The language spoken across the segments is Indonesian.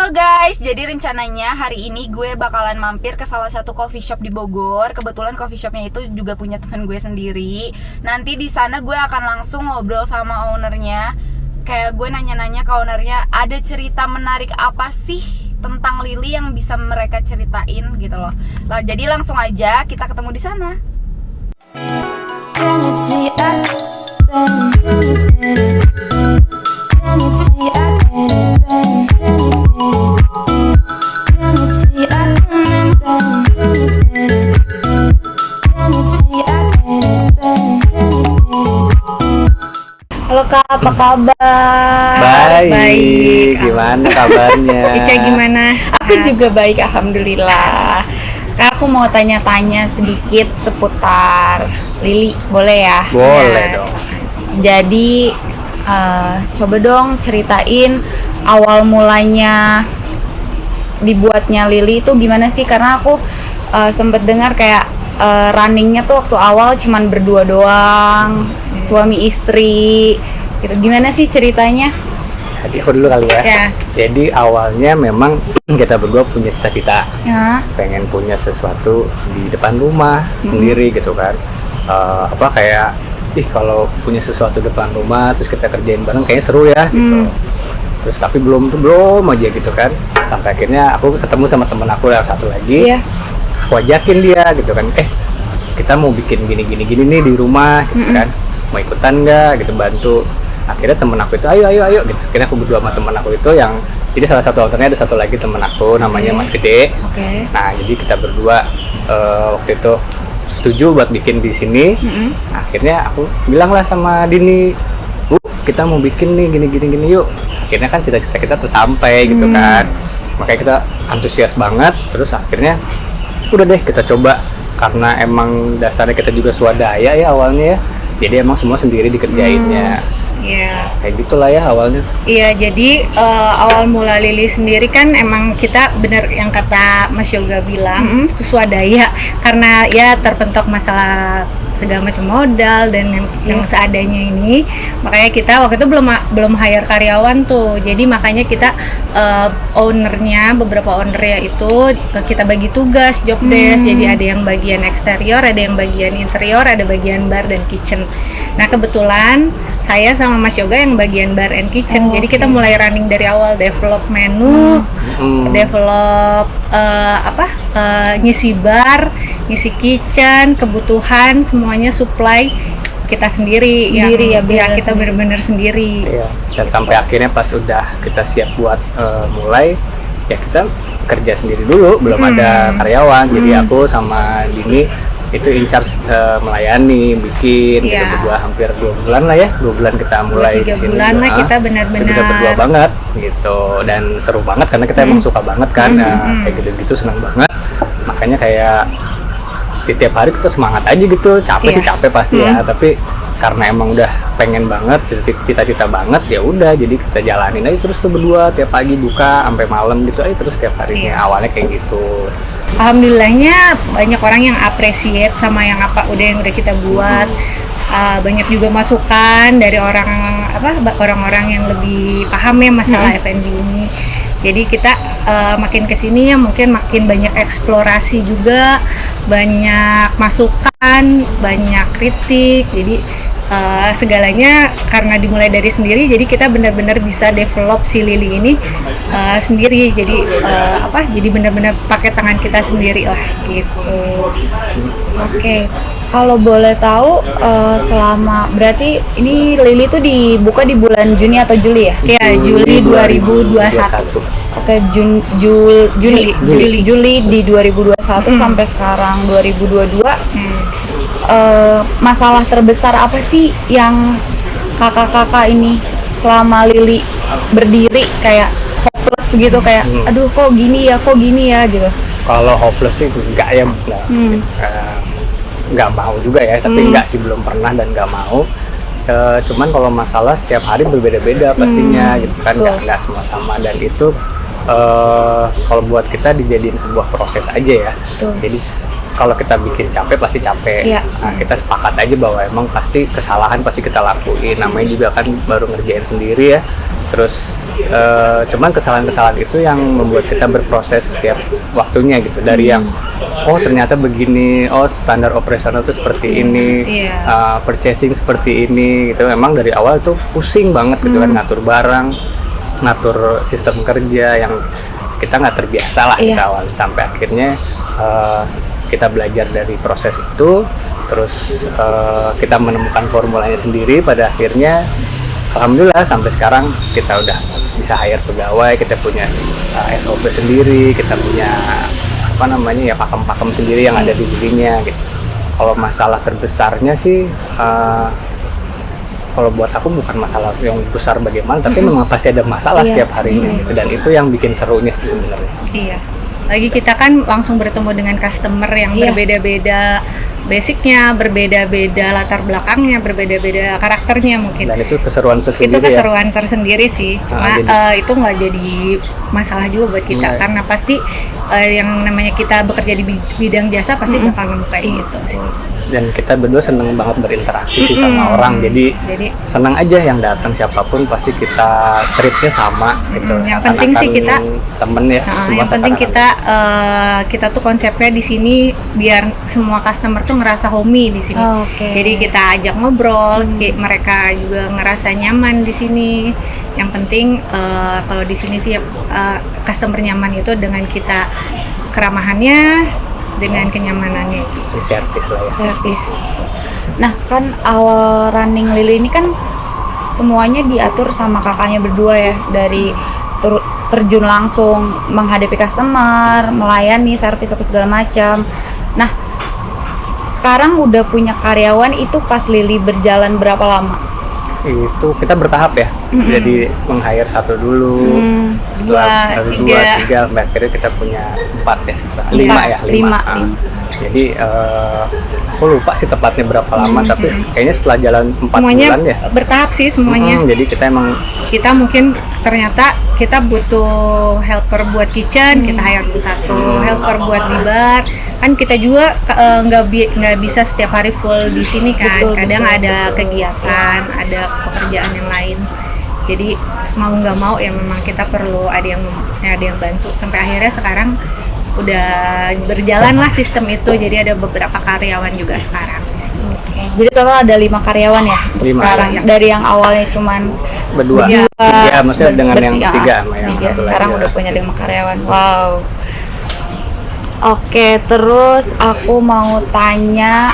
Halo guys, jadi rencananya hari ini gue bakalan mampir ke salah satu coffee shop di Bogor. Kebetulan coffee shopnya itu juga punya teman gue sendiri. Nanti di sana gue akan langsung ngobrol sama ownernya. Kayak gue nanya-nanya ke ownernya, ada cerita menarik apa sih tentang Lily yang bisa mereka ceritain gitu loh. Lah, jadi langsung aja kita ketemu di sana. Halo Kak, apa kabar? Baik. Gimana kabarnya? Ica gimana? Aku juga baik, alhamdulillah. Kak, aku mau tanya-tanya sedikit seputar Lily, boleh ya? Boleh Ya. dong. Jadi, coba dong ceritain awal mulanya dibuatnya Lily itu gimana sih? Karena aku sempet dengar kayak runningnya tuh waktu awal cuman berdua doang, suami istri gitu. Gimana sih ceritanya? Jadi aku dulu kali ya. Ya. Jadi awalnya memang kita berdua punya cita-cita, Ya. pengen punya sesuatu di depan rumah sendiri gitu kan. Kayak kalau punya sesuatu depan rumah terus kita kerjain bareng kayaknya seru ya gitu. Terus tapi belum aja gitu kan. Sampai akhirnya aku ketemu sama temen aku yang satu lagi. Iya. Aku ajakin dia gitu kan, kita mau bikin gini nih di rumah gitu kan, mau ikutan nggak gitu, bantu. Akhirnya temen aku itu ayo gitu. Akhirnya aku berdua sama temen aku itu yang, jadi salah satu ownernya ada satu lagi temen aku namanya Mas Gede. Oke. Nah jadi kita berdua waktu itu setuju buat bikin di sini. Akhirnya aku bilang lah sama Dini, Bu, kita mau bikin nih gini yuk. Akhirnya kan cita-cita kita tersampai gitu kan, makanya kita antusias banget. Terus akhirnya udah deh kita coba, karena emang dasarnya kita juga swadaya ya awalnya ya, jadi emang semua sendiri dikerjainnya. Iya. Kayak gitulah ya awalnya. Iya, jadi awal mula Lily sendiri kan emang kita bener yang kata Mas Yoga bilang, itu swadaya, karena ya terpentok masalah segala macam modal dan yang seadanya ini, makanya kita waktu itu belum hire karyawan tuh, jadi makanya kita beberapa ownernya itu kita bagi tugas, job desk, jadi ada yang bagian eksterior, ada yang bagian interior, ada bagian bar dan kitchen. Nah kebetulan saya sama Mas Yoga yang bagian bar and kitchen, jadi kita mulai running dari awal, develop menu, develop ngisi bar, ngisi kitchen, kebutuhan semuanya supply kita sendiri kita benar-benar sendiri. Iya. Dan sampai akhirnya pas udah kita siap buat mulai, ya kita kerja sendiri dulu, belum ada karyawan. Jadi aku sama Dini itu in charge melayani, bikin kita berdua hampir 2 bulan lah ya, 2 bulan kita mulai di 3 sini. bulan lah kita benar-benar kita berdua banget gitu, dan seru banget karena kita emang suka banget kan, kayak gitu-gitu, senang banget. Makanya kayak tiap hari kita semangat aja gitu, capek sih capek pasti ya, tapi karena emang udah pengen banget, cita-cita banget, ya udah jadi kita jalanin aja terus tuh berdua, tiap pagi buka sampai malam gitu aja terus tiap harinya. Awalnya kayak gitu. Alhamdulillahnya banyak orang yang appreciate sama yang udah kita buat. Banyak juga masukan dari orang-orang yang lebih paham ya masalah F&B ini. Jadi kita makin kesini ya mungkin makin banyak eksplorasi juga, banyak masukan, banyak kritik. Jadi segalanya karena dimulai dari sendiri, jadi kita benar-benar bisa develop si Lily ini sendiri. Jadi jadi benar-benar pakai tangan kita sendiri lah gitu. Oke. Kalau boleh tahu, selama berarti ini Lily tuh dibuka di bulan Juni atau Juli ya? Ya, Juli 2021. Oke, Juli di 2021 sampai sekarang 2022. Masalah terbesar apa sih yang kakak-kakak ini selama Lily berdiri kayak hopeless gitu, kayak aduh kok gini ya gitu? Kalau hopeless sih enggak ya, nggak mau juga ya, tapi nggak sih, belum pernah dan nggak mau. Cuman kalau masalah setiap hari berbeda-beda pastinya gitu kan, nggak semua sama, dan itu kalau buat kita dijadiin sebuah proses aja ya. Jadi kalau kita bikin capek pasti capek. Nah, kita sepakat aja bahwa emang pasti kesalahan pasti kita lakuin, namanya juga kan baru ngerjain sendiri ya. Terus cuman kesalahan-kesalahan itu yang membuat kita berproses setiap waktunya gitu, dari yang oh ternyata begini, oh standar operasional itu seperti ini, purchasing seperti ini gitu. Memang dari awal itu pusing banget gitu kan, ngatur barang, ngatur sistem kerja yang kita nggak terbiasa lah kita awal, sampai akhirnya kita belajar dari proses itu, terus kita menemukan formulanya sendiri. Pada akhirnya alhamdulillah sampai sekarang kita udah bisa hire pegawai, kita punya SOP sendiri, kita punya apa namanya ya pakem-pakem sendiri yang ada di dirinya gitu. Kalau masalah terbesarnya sih kalau buat aku bukan masalah yang besar bagaimana, tapi memang pasti ada masalah setiap harinya gitu, dan itu yang bikin serunya sih sebenarnya. Iya. Lagi kita kan langsung bertemu dengan customer yang berbeda-beda basicnya, berbeda-beda latar belakangnya, berbeda-beda karakternya mungkin. Dan itu keseruan tersendiri. Itu keseruan tersendiri sih. Cuma itu nggak jadi masalah juga buat kita, karena pasti yang namanya kita bekerja di bidang jasa pasti bakal kayak gitu sih. Dan kita berdua seneng banget berinteraksi sih sama orang, jadi senang aja yang datang siapapun pasti kita treatnya sama gitu. Yang penting sih kita temen ya. Yang penting kita tuh konsepnya di sini biar semua customer tuh ngerasa homey di sini. Jadi kita ajak ngobrol, mereka juga ngerasa nyaman di sini. Yang penting kalau di sini sih customer nyaman itu dengan kita keramahannya, dengan kenyamanannya. Servis lah ya. Servis. Nah kan awal running Lili ini kan semuanya diatur sama kakaknya berdua ya, dari terjun langsung menghadapi customer, melayani, servis apa segala macam. Nah sekarang udah punya karyawan itu pas Lili berjalan berapa lama? Itu kita bertahap ya, jadi meng-hire satu dulu, setelah dua, tiga, akhirnya kita punya 4 ya, 5. Jadi aku lupa sih tepatnya berapa lama, tapi kayaknya setelah jalan 4 semuanya bulan ya. Bertahap sih semuanya. Jadi kita mungkin ternyata kita butuh helper buat kitchen, kita hire satu, helper buat di bar. Kan kita juga nggak bisa setiap hari full di sini kan. Kadang ada kegiatan, ada pekerjaan yang lain. Jadi mau nggak mau ya memang kita perlu ada yang bantu. Sampai akhirnya sekarang udah berjalan lah sistem itu, jadi ada beberapa karyawan juga sekarang. Jadi total ada 5 karyawan ya 5 sekarang ya. Dari yang awalnya cuman berdua, tiga, maksudnya dengan yang 3 sama yang satu sekarang lagi udah punya 5 karyawan. Wow. Oke, terus aku mau tanya,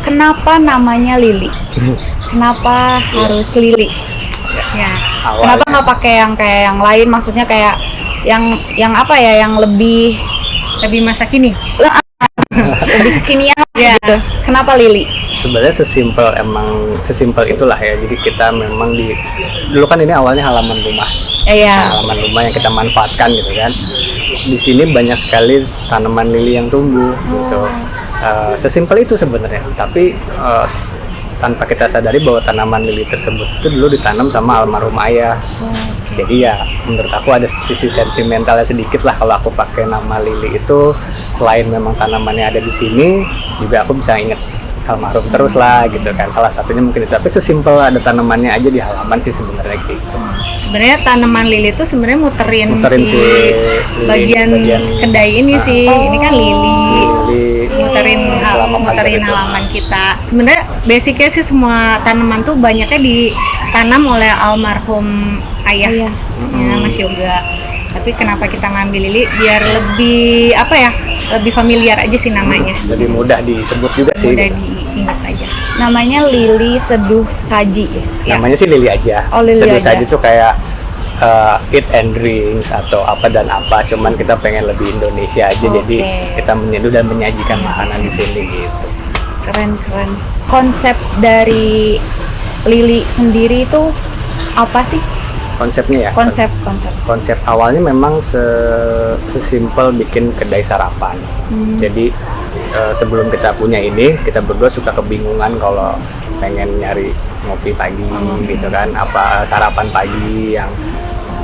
kenapa namanya Lili? Kenapa harus Lili? Ya. Kenapa nggak pakai yang kayak yang lain? Maksudnya kayak yang apa ya, yang lebih masa kini, lebih kekinian gitu. Kenapa Lili? Sebenarnya sesimpel itulah ya. Jadi kita memang dulu kan ini awalnya halaman rumah. Halaman rumah yang kita manfaatkan gitu kan. Di sini banyak sekali tanaman lili yang tumbuh gitu. Sesimpel itu sebenarnya. Tapi tanpa kita sadari bahwa tanaman lili tersebut itu dulu ditanam sama almarhum ayah. Jadi ya menurut aku ada sisi sentimentalnya sedikit lah kalau aku pakai nama Lili itu. Selain memang tanamannya ada di sini, juga aku bisa inget almarhum terus lah gitu kan. Salah satunya mungkin itu, tapi sesimpel ada tanamannya aja di halaman sih sebenarnya gitu. Sebenarnya tanaman lili itu sebenarnya muterin si bagian kedai ini sih. Ini kan lili. Muterin halaman kita. Sebenarnya basicnya sih semua tanaman tuh banyaknya ditanam oleh almarhum ayah, Mas Yoga. Tapi kenapa kita ngambil Lili? Biar lebih lebih familiar aja sih namanya. Lebih mudah disebut juga sih. Mudah diingat aja. Namanya Lili Seduh Saji. Namanya sih Lili aja. Lili Seduh aja. Saji tuh kayak eat and drinks atau apa dan apa. Cuman kita pengen lebih Indonesia aja, jadi kita menyeduh dan menyajikan makanan di sini gitu. Keren. Konsep dari Lili sendiri itu apa sih? Konsepnya ya? Konsep awalnya memang sesimpel bikin kedai sarapan. Jadi sebelum kita punya ini, kita berdua suka kebingungan kalau pengen nyari ngopi pagi gitu kan, apa sarapan pagi yang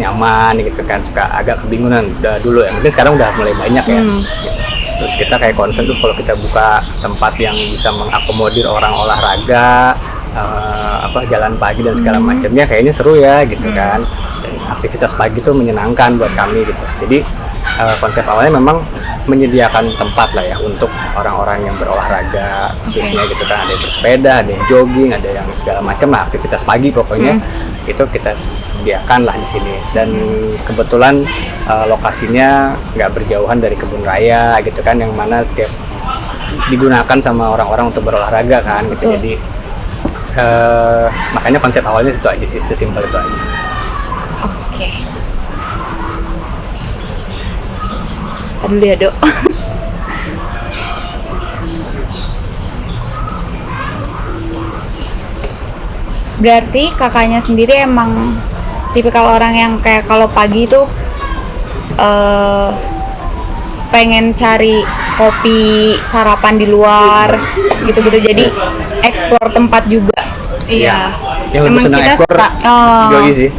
nyaman gitu kan, suka agak kebingungan dulu ya. Mungkin sekarang udah mulai banyak ya. Gitu. Terus kita kayak konsep tuh kalau kita buka tempat yang bisa mengakomodir orang olahraga, jalan pagi dan segala macamnya kayaknya seru ya gitu kan. Dan aktivitas pagi itu menyenangkan buat kami gitu. Jadi konsep awalnya memang menyediakan tempat lah ya untuk orang-orang yang berolahraga khususnya gitu kan, ada yang bersepeda, ada yang jogging, ada yang segala macam lah aktivitas pagi pokoknya itu kita sediakan lah di sini. Dan kebetulan lokasinya nggak berjauhan dari kebun raya gitu kan, yang mana setiap digunakan sama orang-orang untuk berolahraga kan gitu. Jadi makanya konsep awalnya itu aja sih, sesimpel itu aja. Oke. Dulu ya, Dok. Berarti kakaknya sendiri emang tipikal orang yang kayak kalau pagi itu pengen cari kopi sarapan di luar gitu-gitu, jadi explore tempat juga. Iya. Yang lebih Emang senang kita ekspor suka. Jogi sih.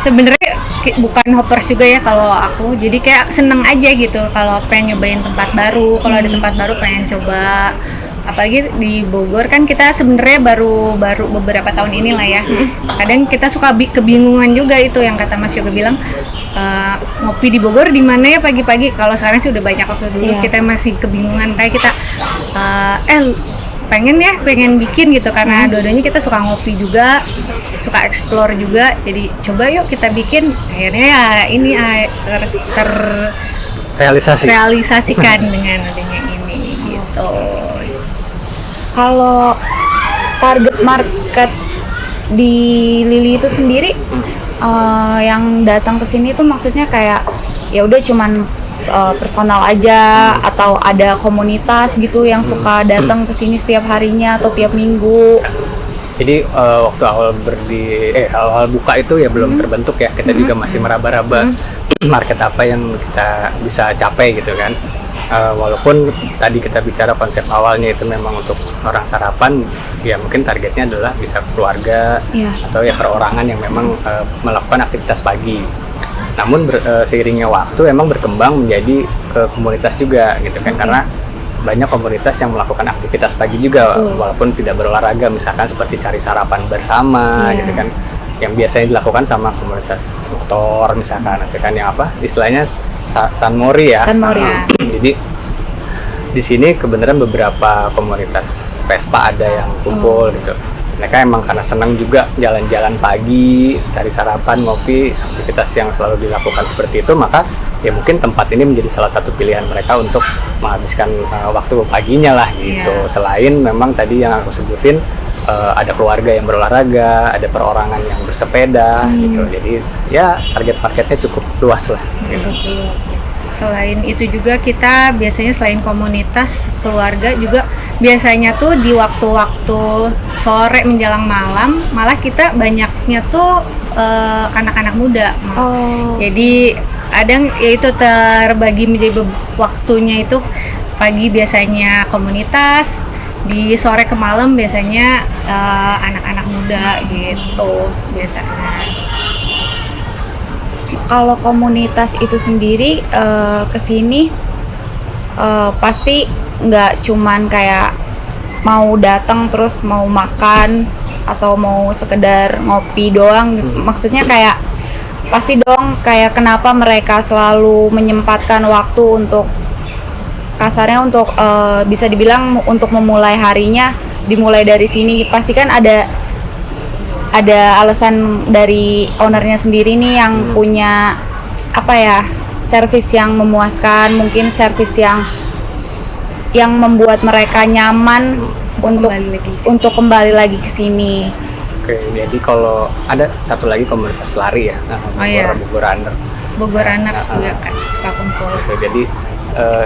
Sebenarnya bukan hoppers juga ya kalau aku, jadi kayak seneng aja gitu kalau pengen nyobain tempat baru, kalau ada tempat baru pengen coba. Apalagi di Bogor kan kita sebenarnya baru beberapa tahun ini lah ya. Kadang kita suka kebingungan juga, itu yang kata Mas Yoga bilang, ngopi di Bogor di mana ya pagi-pagi. Kalau sekarang sih udah banyak, waktu dulu kita masih kebingungan, kayak kita pengen bikin gitu, karena dua-duanya kita suka ngopi juga, suka explore juga. Jadi coba yuk kita bikin, akhirnya ya ini realisasikan dengan adanya ini gitu. Kalau target market di Lili itu sendiri yang datang ke sini tuh maksudnya kayak ya udah cuman personal aja atau ada komunitas gitu yang suka datang ke sini setiap harinya atau tiap minggu? Jadi waktu awal buka itu ya belum terbentuk ya, kita juga masih meraba-raba market apa yang kita bisa capai gitu kan. Walaupun tadi kita bicara konsep awalnya itu memang untuk orang sarapan, ya mungkin targetnya adalah bisa keluarga atau ya perorangan yang memang melakukan aktivitas pagi. Namun seiringnya waktu emang berkembang menjadi ke komunitas juga gitu kan, karena banyak komunitas yang melakukan aktivitas pagi juga walaupun tidak berolahraga, misalkan seperti cari sarapan bersama gitu kan, yang biasanya dilakukan sama komunitas motor misalkan, itu kan yang apa istilahnya Sunmori ya. Jadi di sini kebenaran beberapa komunitas Vespa ada yang kumpul gitu. Mereka emang karena senang juga jalan-jalan pagi, cari sarapan, ngopi, aktivitas yang selalu dilakukan seperti itu, maka ya mungkin tempat ini menjadi salah satu pilihan mereka untuk menghabiskan waktu paginya lah gitu. Selain memang tadi yang aku sebutin, ada keluarga yang berolahraga, ada perorangan yang bersepeda gitu. Jadi ya target marketnya cukup luas lah gitu. Selain itu juga kita biasanya selain komunitas keluarga juga biasanya tuh di waktu-waktu sore menjelang malam malah kita banyaknya tuh anak-anak muda. Jadi kadang ya itu terbagi menjadi waktunya, itu pagi biasanya komunitas, di sore ke malam biasanya anak-anak muda gitu biasanya. Kalau komunitas itu sendiri kesini pasti nggak cuman kayak mau datang terus mau makan atau mau sekedar ngopi doang. Maksudnya kayak pasti dong kayak kenapa mereka selalu menyempatkan waktu untuk kasarnya untuk bisa dibilang untuk memulai harinya dimulai dari sini. Pasti kan ada alasan dari ownernya sendiri nih yang punya apa ya, servis yang memuaskan, mungkin servis yang membuat mereka nyaman untuk kembali lagi ke sini. Oke, jadi kalau ada satu lagi komunitas lari ya, Bogor Runners juga kan suka kumpul. Gitu. Jadi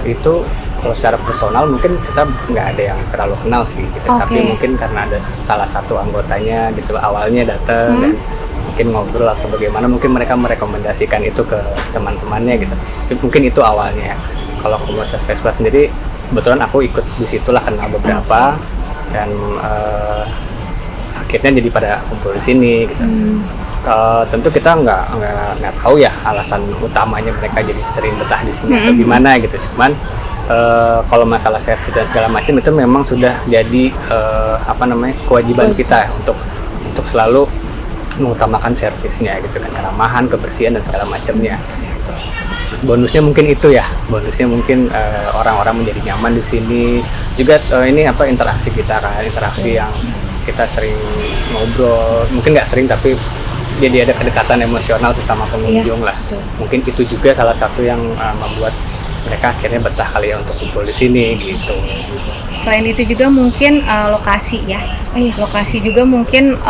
itu kalau secara personal mungkin kita nggak ada yang terlalu kenal sih gitu, tapi mungkin karena ada salah satu anggotanya gitu awalnya datang dan mungkin ngobrol atau bagaimana, mungkin mereka merekomendasikan itu ke teman-temannya gitu. Mungkin itu awalnya. Kalau komunitas Vespa sendiri kebetulan aku ikut di situlah kenal beberapa dan akhirnya jadi pada kumpul di sini gitu. Tentu kita nggak tahu ya alasan utamanya mereka jadi sering betah di sini atau gimana gitu. Cuman kalau masalah servis dan segala macam itu memang sudah jadi kewajiban kita untuk selalu mengutamakan servisnya gitu kan, keramahan, kebersihan dan segala macamnya. Bonusnya mungkin itu ya, orang-orang menjadi nyaman di sini juga. Ini interaksi kita kan, interaksi yang kita sering ngobrol, mungkin nggak sering tapi jadi ada kedekatan emosional sesama pengunjung lah. Mungkin itu juga salah satu yang membuat mereka akhirnya betah kali ya untuk kumpul di sini gitu. Selain itu juga mungkin lokasi ya. Lokasi juga mungkin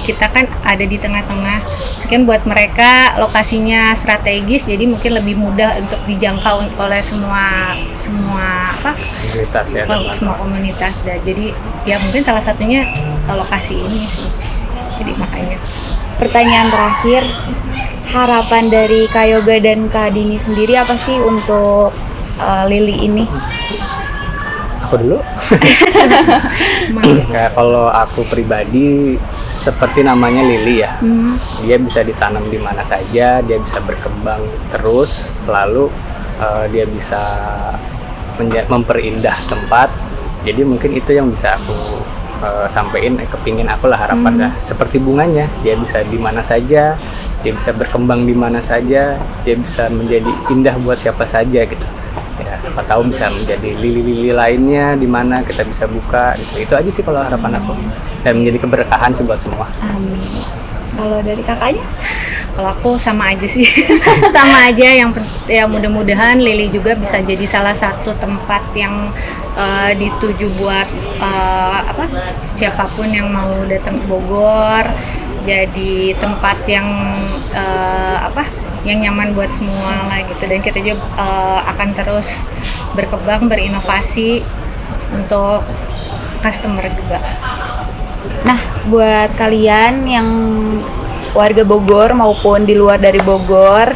kita kan ada di tengah-tengah. Mungkin buat mereka lokasinya strategis, jadi mungkin lebih mudah untuk dijangkau oleh semua Komunitas ya. semua komunitas. Dan jadi ya mungkin salah satunya lokasi ini sih. Jadi makanya. Pertanyaan terakhir, harapan dari Kak Yoga dan Kak Dini sendiri apa sih untuk Lili ini? Aku dulu. Kayak kalau aku pribadi seperti namanya Lili ya. Dia bisa ditanam di mana saja, dia bisa berkembang terus, selalu dia bisa memperindah tempat. Jadi mungkin itu yang bisa aku sampein, kepingin aku lah harapan dah. Seperti bunganya, dia bisa di mana saja, dia bisa berkembang di mana saja, dia bisa menjadi indah buat siapa saja gitu. Ya, siapa tahu bisa menjadi lili-lili lainnya di mana kita bisa buka gitu. Itu aja sih kalau harapan aku, dan menjadi keberkahan sih buat semua. Amin. Kalau dari kakaknya? Kalau aku sama aja sih. Sama aja, yang mudah-mudahan Lili juga bisa jadi salah satu tempat yang dituju buat siapapun yang mau datang ke Bogor, jadi tempat yang yang nyaman buat semua lah gitu. Dan kita juga akan terus berkembang, berinovasi untuk customer juga. Nah, buat kalian yang warga Bogor maupun di luar dari Bogor,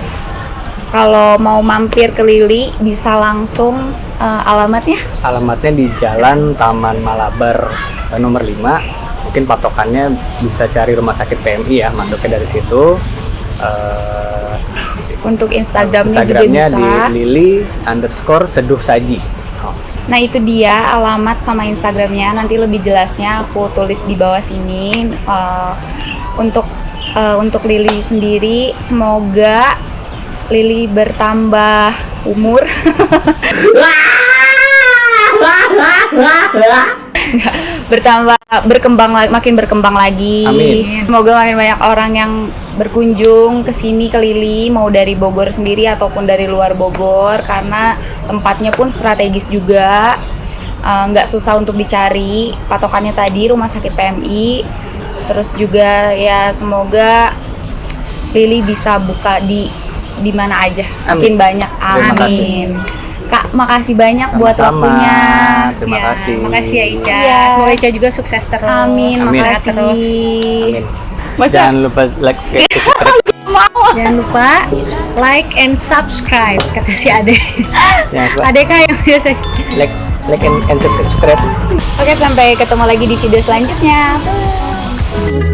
kalau mau mampir ke Lili bisa langsung alamatnya? Alamatnya di Jalan Taman Malabar nomor 5. Mungkin patokannya bisa cari Rumah Sakit PMI ya, masuknya dari situ. Untuk Instagramnya juga Instagramnya bisa di Lili_seduh saji. Nah itu dia alamat sama Instagramnya, nanti lebih jelasnya aku tulis di bawah sini. Untuk Lili sendiri, semoga Lili bertambah umur, makin berkembang lagi. Amin. Semoga makin banyak orang yang berkunjung ke sini, ke Lili, mau dari Bogor sendiri ataupun dari luar Bogor, karena tempatnya pun strategis juga, nggak susah untuk dicari. Patokannya tadi Rumah Sakit PMI. Terus juga ya semoga Lili bisa buka di mana aja, makin banyak. Terima kasih. Amin. Kak, makasih banyak buat Sama-sama. waktunya. Terima kasih. Makasih ya Ica. Iya. Semoga Ica juga sukses terus. Amin, Amin. makasih. Amin. Baca. Jangan lupa like, subscribe. Jangan lupa like and subscribe, kata si Ade. Jangan lupa Ade kah yang biasa? like and subscribe. Oke, sampai ketemu lagi di video selanjutnya. Bye.